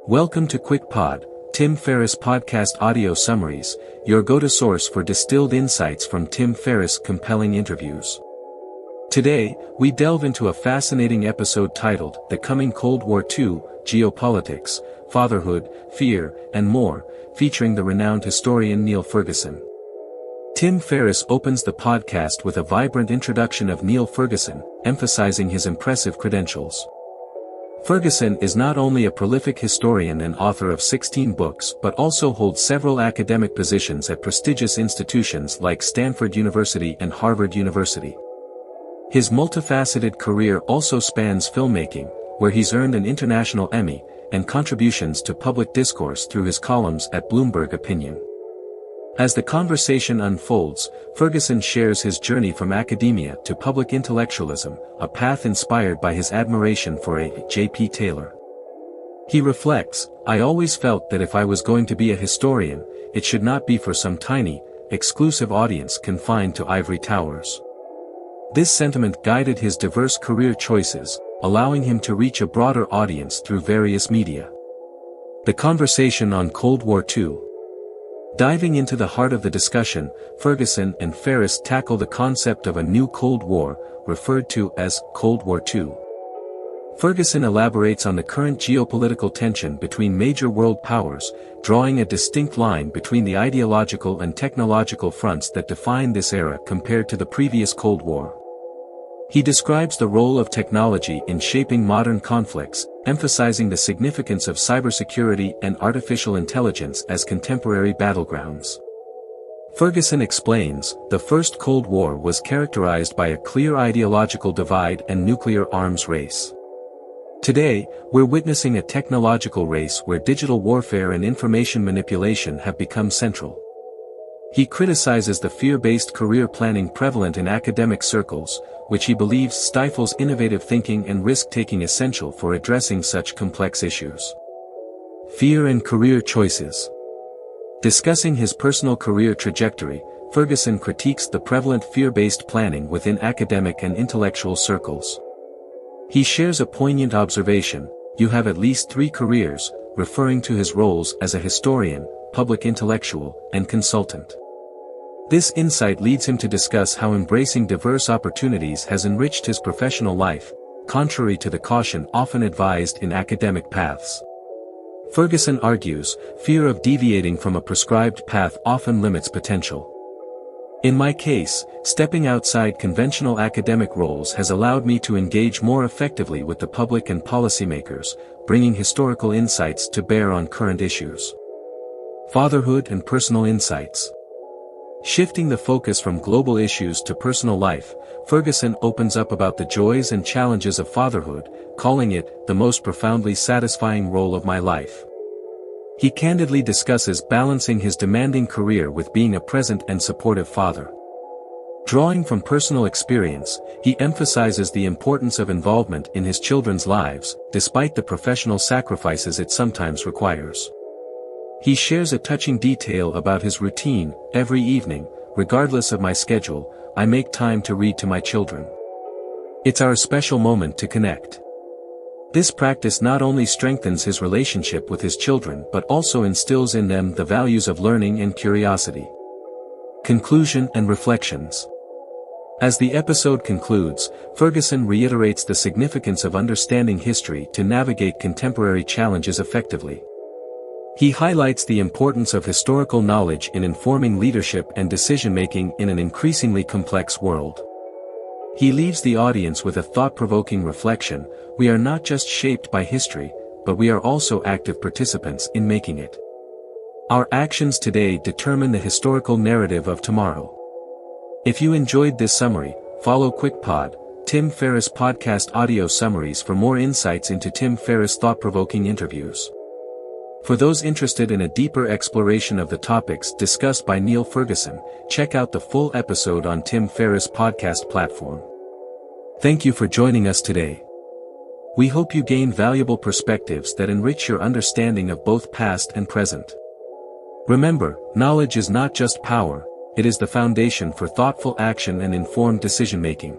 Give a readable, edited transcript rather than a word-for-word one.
Welcome to QuickPod, Tim Ferriss Podcast Audio Summaries, your go-to source for distilled insights from Tim Ferriss' compelling interviews. Today, we delve into a fascinating episode titled The Coming Cold War II, Geopolitics, Fatherhood, Fear, and More, featuring the renowned historian Niall Ferguson. Tim Ferriss opens the podcast with a vibrant introduction of Niall Ferguson, emphasizing his impressive credentials. Ferguson is not only a prolific historian and author of 16 books but also holds several academic positions at prestigious institutions like Stanford University and Harvard University. His multifaceted career also spans filmmaking, where he's earned an international Emmy, and contributions to public discourse through his columns at Bloomberg Opinion. As the conversation unfolds, Ferguson shares his journey from academia to public intellectualism, a path inspired by his admiration for J.P. Taylor. He reflects, "I always felt that if I was going to be a historian, it should not be for some tiny, exclusive audience confined to ivory towers." This sentiment guided his diverse career choices, allowing him to reach a broader audience through various media. The conversation on Cold War II. Diving into the heart of the discussion, Ferguson and Ferriss tackle the concept of a new Cold War, referred to as Cold War II. Ferguson elaborates on the current geopolitical tension between major world powers, drawing a distinct line between the ideological and technological fronts that define this era compared to the previous Cold War. He describes the role of technology in shaping modern conflicts, emphasizing the significance of cybersecurity and artificial intelligence as contemporary battlegrounds. Ferguson explains, the First Cold War was characterized by a clear ideological divide and nuclear arms race. Today, we're witnessing a technological race where digital warfare and information manipulation have become central. He criticizes the fear-based career planning prevalent in academic circles, which he believes stifles innovative thinking and risk-taking essential for addressing such complex issues. Fear and career choices. Discussing his personal career trajectory, Ferguson critiques the prevalent fear-based planning within academic and intellectual circles. He shares a poignant observation, "You have at least 3 careers," referring to his roles as a historian, public intellectual, and consultant. This insight leads him to discuss how embracing diverse opportunities has enriched his professional life, contrary to the caution often advised in academic paths. Ferguson argues, fear of deviating from a prescribed path often limits potential. "In my case, stepping outside conventional academic roles has allowed me to engage more effectively with the public and policymakers, bringing historical insights to bear on current issues." Fatherhood and personal insights. Shifting the focus from global issues to personal life, Ferguson opens up about the joys and challenges of fatherhood, calling it the most profoundly satisfying role of my life. He candidly discusses balancing his demanding career with being a present and supportive father. Drawing from personal experience, he emphasizes the importance of involvement in his children's lives, despite the professional sacrifices it sometimes requires. He shares a touching detail about his routine: "Every evening, regardless of my schedule, I make time to read to my children. It's our special moment to connect." This practice not only strengthens his relationship with his children but also instills in them the values of learning and curiosity. Conclusion and reflections. As the episode concludes, Ferguson reiterates the significance of understanding history to navigate contemporary challenges effectively. He highlights the importance of historical knowledge in informing leadership and decision-making in an increasingly complex world. He leaves the audience with a thought-provoking reflection: we are not just shaped by history, but we are also active participants in making it. Our actions today determine the historical narrative of tomorrow. If you enjoyed this summary, follow QuickPod, Tim Ferriss Podcast Audio Summaries for more insights into Tim Ferriss' thought-provoking interviews. For those interested in a deeper exploration of the topics discussed by Niall Ferguson, check out the full episode on Tim Ferriss Podcast platform. Thank you for joining us today. We hope you gain valuable perspectives that enrich your understanding of both past and present. Remember, knowledge is not just power, it is the foundation for thoughtful action and informed decision-making.